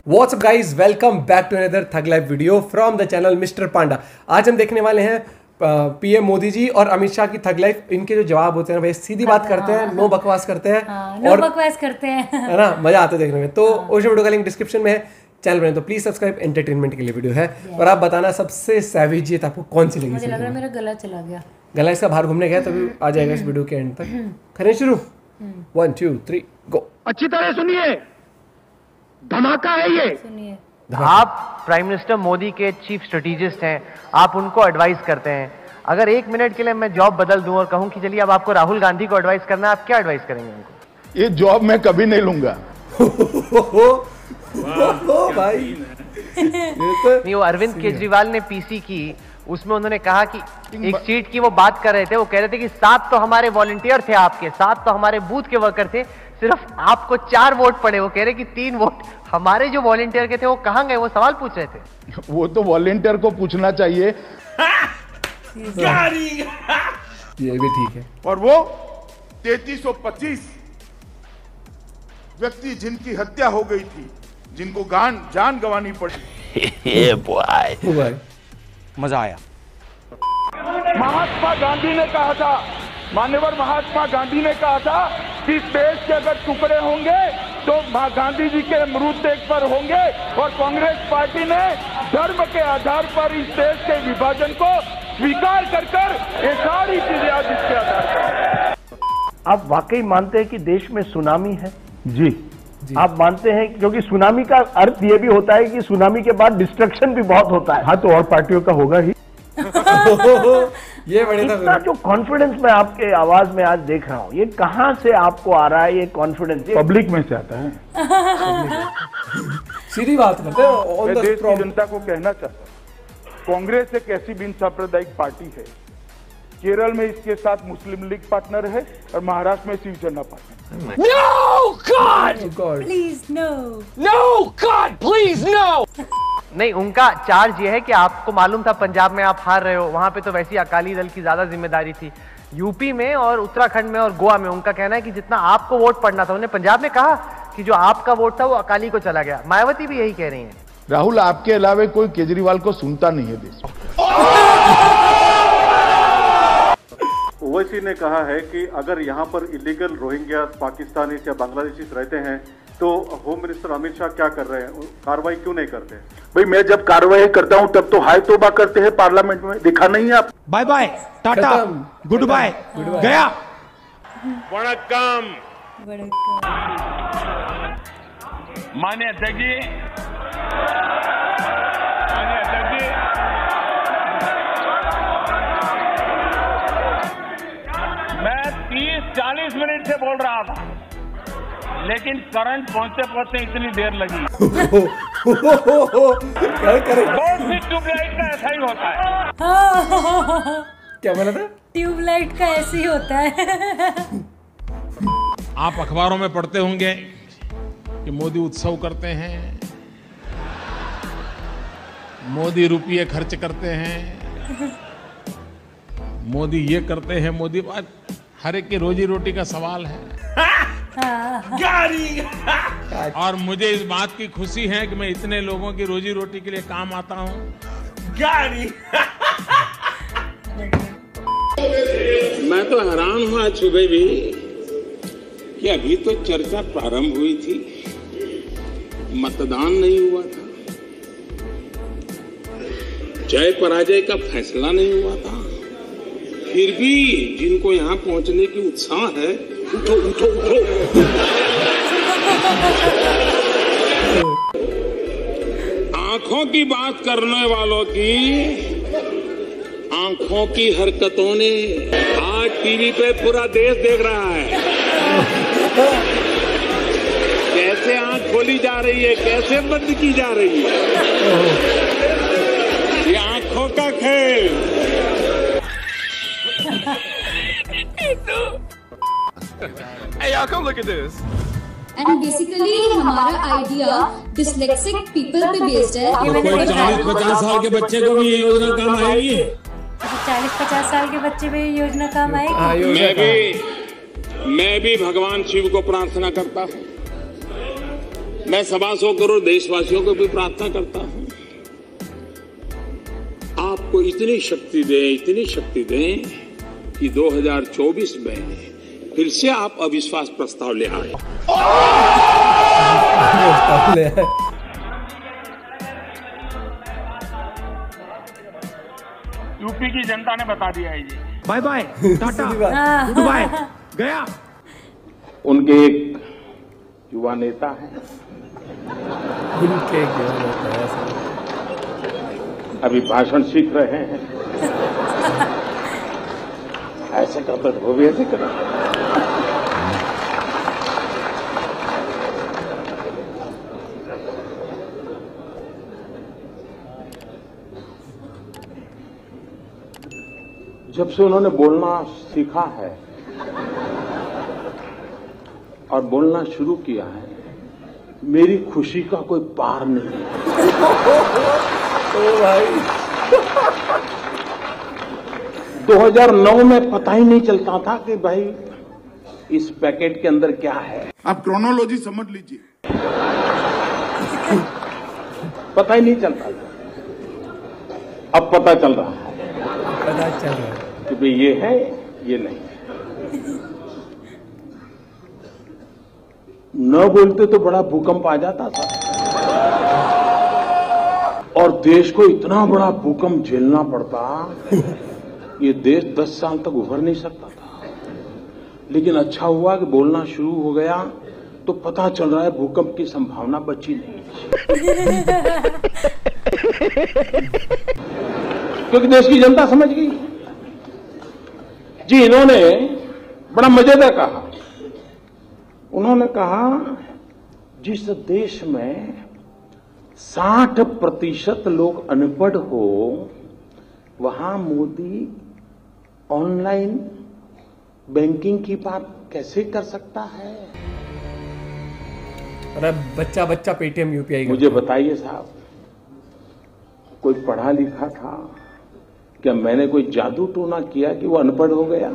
WhatsApp guys, welcome back to another thug live video from the channel mister Panda. आज हम देखने वाले हैं पीएम मोदी जी और अमित शाह की थग लाइफ। इनके जो जवाब होते हैं भाई सीधी बात करते हैं, नो बकवास करते हैं, नो बकवास करते हैं, है ना, मजा आता है देखने में। तो उस वीडियो का लिंक डिस्क्रिप्शन में है, चैनल बने तो प्लीज सब्सक्राइब। एंटरटेनमेंट के लिए वीडियो है। और आप बताना सबसे सैविज जीत आपको कौन सी लगी। मुझे लग रहा है मेरा गला चला गया, गला इसका बाहर घूमने गया, तभी आ जाएगा इस वीडियो के एंड तक। करें शुरू, 1 2 3 गो। अच्छी तरह सुनिए, धमाका है ये। सुनिए, आप प्राइम मिनिस्टर मोदी के चीफ स्ट्रेटेजिस्ट हैं, आप उनको एडवाइस करते हैं। अगर 1 मिनट के लिए मैं जॉब बदल दूं और कहूं कि चलिए अब आपको राहुल गांधी को एडवाइस करना है, आप क्या एडवाइस करेंगे उनको? ये जॉब मैं कभी नहीं लूंगा। भाई नहीं, वो अरविंद केजरीवाल ने पीसी की, उसमें उन्होंने कहा कि एक सीट की वो बात कर रहे थे, वो कह रहे थे कि 7 तो हमारे वॉलंटियर थे, आपके 7 तो हमारे बूथ के वर्कर थे, सिर्फ आपको 4 वोट पड़े। वो कह रहे कि 3 वोट हमारे जो वॉलंटियर के थे वो कहां गए, वो सवाल पूछ रहे थे। वो तो वॉलंटियर को पूछना चाहिए। ये भी ठीक है। और वो 3325 व्यक्ति जिनकी हत्या हो गई थी, जिनको जान गंवानी पड़ी। भाई मजा आया। महात्मा गांधी ने कहा था, मान्यवर महात्मा गांधी ने कहा था कि इस देश के अगर टुकड़े होंगे तो गांधी जी के मृतदेह पर होंगे। और कांग्रेस पार्टी ने धर्म के आधार पर इस देश के विभाजन को स्वीकार कर ये सारी चीजें आज इसके आधार पर। आप वाकई मानते हैं कि देश में सुनामी है? जी आप मानते हैं, क्योंकि सुनामी का अर्थ ये भी होता है कि सुनामी के बाद डिस्ट्रक्शन भी बहुत होता है। हाँ, तो और पार्टियों का होगा ही। ये बड़े इतना जो कॉन्फिडेंस मैं आपके आवाज में आज देख रहा हूँ, ये कहाँ से आपको आ रहा है? ये कॉन्फिडेंस पब्लिक में से आता है। सीधी बात करते हैं। मैं देश की जनता को कहना चाहता हूँ, कांग्रेस एक ऐसी बिन सांप्रदायिक पार्टी है। केरल में इसके साथ मुस्लिम लीग पार्टनर है और महाराष्ट्र में Shiv Sena partner. No God! Please no, No God! Please no! नहीं, उनका चार्ज ये है कि आपको मालूम था पंजाब में आप हार रहे हो, वहां पे तो वैसे ही अकाली दल की ज्यादा जिम्मेदारी थी। यूपी में और उत्तराखंड में और गोवा में उनका कहना है कि जितना आपको वोट पड़ना था, उन्होंने पंजाब में कहा कि जो आपका वोट था वो अकाली को चला गया। मायावती भी यही कह रही है। राहुल, आपके अलावे कोई केजरीवाल को सुनता नहीं है देश में। ओवैसी ने कहा है कि अगर यहाँ पर इलीगल रोहिंग्या पाकिस्तानीज या बांग्लादेशीज रहते हैं तो होम मिनिस्टर अमित शाह क्या कर रहे हैं, कार्रवाई क्यों नहीं करते? भाई, मैं जब कार्रवाई करता हूं तब तो हाय तोबा करते हैं पार्लियामेंट में, दिखा नहीं है आप? Bye bye, tata, good bye, गया। वणक्कम। माननीय अध्यक्ष जी, मैं 30-40 मिनट से बोल रहा था, लेकिन करंट पहुंचते पहुंचते इतनी देर लगी। बहुत सी ट्यूबलाइट का ऐसा ही होता है। क्या बोला था? ट्यूबलाइट का ऐसे ही होता है। आप अखबारों में पढ़ते होंगे कि मोदी उत्सव करते हैं, मोदी रुपये खर्च करते हैं, मोदी ये करते हैं, मोदी। हर एक की रोजी रोटी का सवाल है। और मुझे इस बात की खुशी है कि मैं इतने लोगों की रोजी रोटी के लिए काम आता हूं। मैं तो हैरान हुआ आज सुबह भी कि अभी तो चर्चा प्रारंभ हुई थी, मतदान नहीं हुआ था, जय पराजय का फैसला नहीं हुआ था, फिर भी जिनको यहाँ पहुंचने की उत्साह है, उठो उठो उठो। आंखों की बात करने वालों की आंखों की हरकतों ने आज टीवी पे पूरा देश देख रहा है, कैसे आंख खोली जा रही है, कैसे बंद की जा रही है। ये आंखों का खेल। Hey, y'all, come look at this. And basically हमारा आइडिया डिसलेक्सिक पीपल पे बेस्ड है। 40-50 साल के बच्चे को भी ये योजना काम आएगी। 40-50 साल के बच्चे पे ये योजना काम आएगी। मैं भी भगवान शिव को प्रार्थना करता हूँ मैं 125 करोड़ देशवासियों को भी प्रार्थना करता हूं, आपको इतनी शक्ति दें कि 2024 में फिर से आप अविश्वास प्रस्ताव ले आए। यूपी की जनता ने बता दिया है जी। Bye bye, tata, good bye, गया। उनके एक युवा नेता हैं, अभी भाषण सीख रहे हैं, ऐसे करते वो भी ऐसे करें। जब से उन्होंने बोलना सीखा है और बोलना शुरू किया है, मेरी खुशी का कोई पार नहीं है। ओ भाई 2009 में पता ही नहीं चलता था कि भाई इस पैकेट के अंदर क्या है। आप क्रोनोलॉजी समझ लीजिए। पता ही नहीं चलता था, अब पता चल रहा है, पता चल रहा है कि भाई ये है, ये नहीं है। न बोलते तो बड़ा भूकंप आ जाता था और देश को इतना बड़ा भूकंप झेलना पड़ता, ये देश 10 साल तक उभर नहीं सकता था। लेकिन अच्छा हुआ कि बोलना शुरू हो गया तो पता चल रहा है भूकंप की संभावना बची नहीं। क्योंकि देश की जनता समझ गई जी। इन्होंने बड़ा मजेदार कहा, उन्होंने कहा जिस देश में 60% लोग अनपढ़ हो वहां मोदी ऑनलाइन बैंकिंग की बात कैसे कर सकता है। अरे बच्चा पेटीएम यूपीआई। मुझे बताइए साहब, कोई पढ़ा लिखा था क्या? मैंने कोई जादू टोना किया कि वो अनपढ़ हो गया?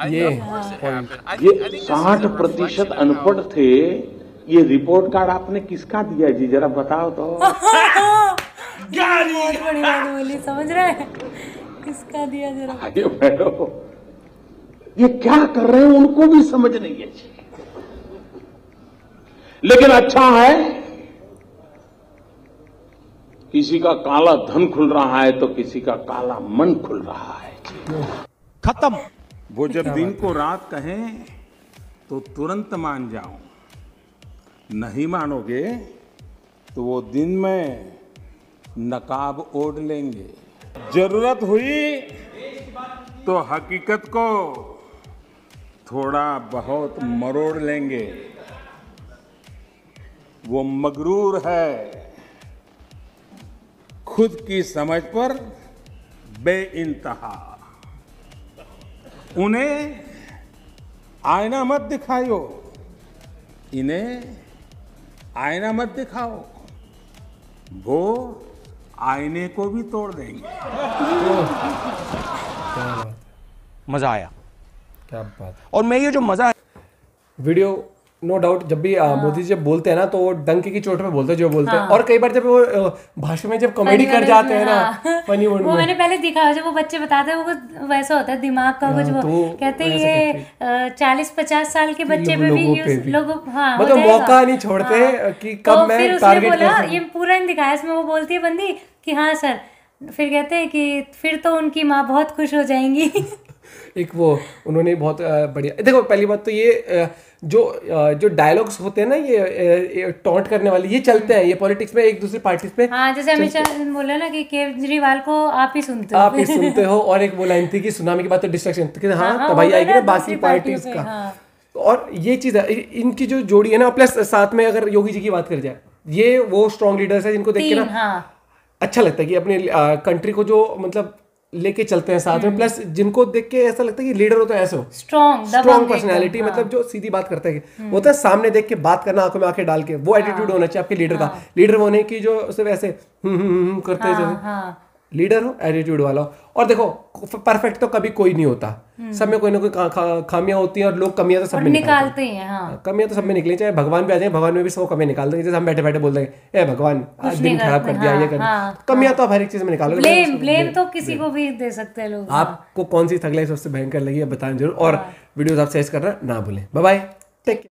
ये 60% अनपढ़ थे। ये रिपोर्ट कार्ड आपने किसका दिया जी, जरा बताओ तो। बहुत बड़ी बात बोली, समझ रहे हैं? किसका दिया जरा। आगे बैठो, ये क्या कर रहे हैं उनको भी समझ नहीं है जी। लेकिन अच्छा है, किसी का काला धन खुल रहा है तो किसी का काला मन खुल रहा है। खत्म। वो जब दिन को रात कहें तो तुरंत मान जाओ, नहीं मानोगे तो वो दिन में नकाब ओढ़ लेंगे। जरूरत हुई तो हकीकत को थोड़ा बहुत मरोड़ लेंगे। वो मगरूर है, खुद की समझ पर बेइंतहा। उन्हें आईना मत दिखाओ, इन्हें आईना मत दिखाओ, वो आईने को भी तोड़ देंगे। मजा आया, क्या बात। और मैं ये जो मजा वीडियो नो डाउट जब भी मोदी जी जब बोलते हैं ना तो वो डंके की चोट पे बोलते हैं जो बोलते हैं। और कई बार जब वो भाषण में जब कॉमेडी कर जाते हैं ना, फनी मोड में, वो मैंने पहले दिखा, जब वो बच्चे बताते हैं वो वैसा होता है दिमाग का कुछ। वो कहते हैं ये 40-50 साल के बच्चे पे भी लोग मतलब मौका नहीं छोड़ते कि कब मैं टारगेट कर सकूं। ये पूरा नहीं दिखाया इसमें। वो बोलती है बंदी कि हाँ सर, फिर कहते हैं कि फिर तो उनकी माँ बहुत खुश हो जाएंगी। एक वो उन्होंने बहुत बढ़िया। देखो पहली बात तो ये जो डायलॉग्स होते हैं ना, ये टॉन्ट करने वाले, ये चलते हैं, ये पॉलिटिक्स में एक दूसरी पार्टी पे। हाँ, जैसे अमित शाह बोले ना कि केजरीवाल को आप ही सुनते हो। और एक वो लाइन थी कि सुनामी के बाद तो डिस्ट्रक्शन, तो हाँ तबाही आएगी ना बाकी पार्टीज का। और ये चीज है, इनकी जो जोड़ी है ना, प्लस साथ में अगर योगी जी की बात कर जाए, ये वो स्ट्रॉन्ग लीडर्स है जिनको देख के ना अच्छा लगता है कि अपनी कंट्री को जो मतलब लेके चलते हैं साथ में। प्लस जिनको देख के ऐसा लगता है कि लीडर हो तो ऐसे हो, स्ट्रॉन्ग पर्सनैलिटी। मतलब जो सीधी बात करता है, होता है सामने देख के बात करना, आंखों में आंखें डाल के, वो एटीट्यूड होना चाहिए आपके लीडर का। लीडर वो नहीं कि जो सिर्फ ऐसे करते हैं। लीडर हो, एटीट्यूड वाला हो। और देखो परफेक्ट तो कभी कोई नहीं होता, सब में कोई ना कोई खामियां होती हैं और लोग कमियां तो सब में निकालते हैं। हाँ। कमियां तो सब में निकली, चाहे भगवान भी आ जाए, भगवान में भी सब कमियां निकाल देंगे। जैसे हम बैठे बैठे बोल देंगे ए भगवान आज दिन खराब कर दिया, ये कर दिया, कमियां तो आप हर एक चीज में निकालोगे। ब्लेम तो किसी को भी दे सकते हैं लोग। आपको कौन सी थग लाइफ सबसे भयंकर लगी है बताएं जरूर, और वीडियोस आप शेयर करना ना भूलें। Bye bye, take care.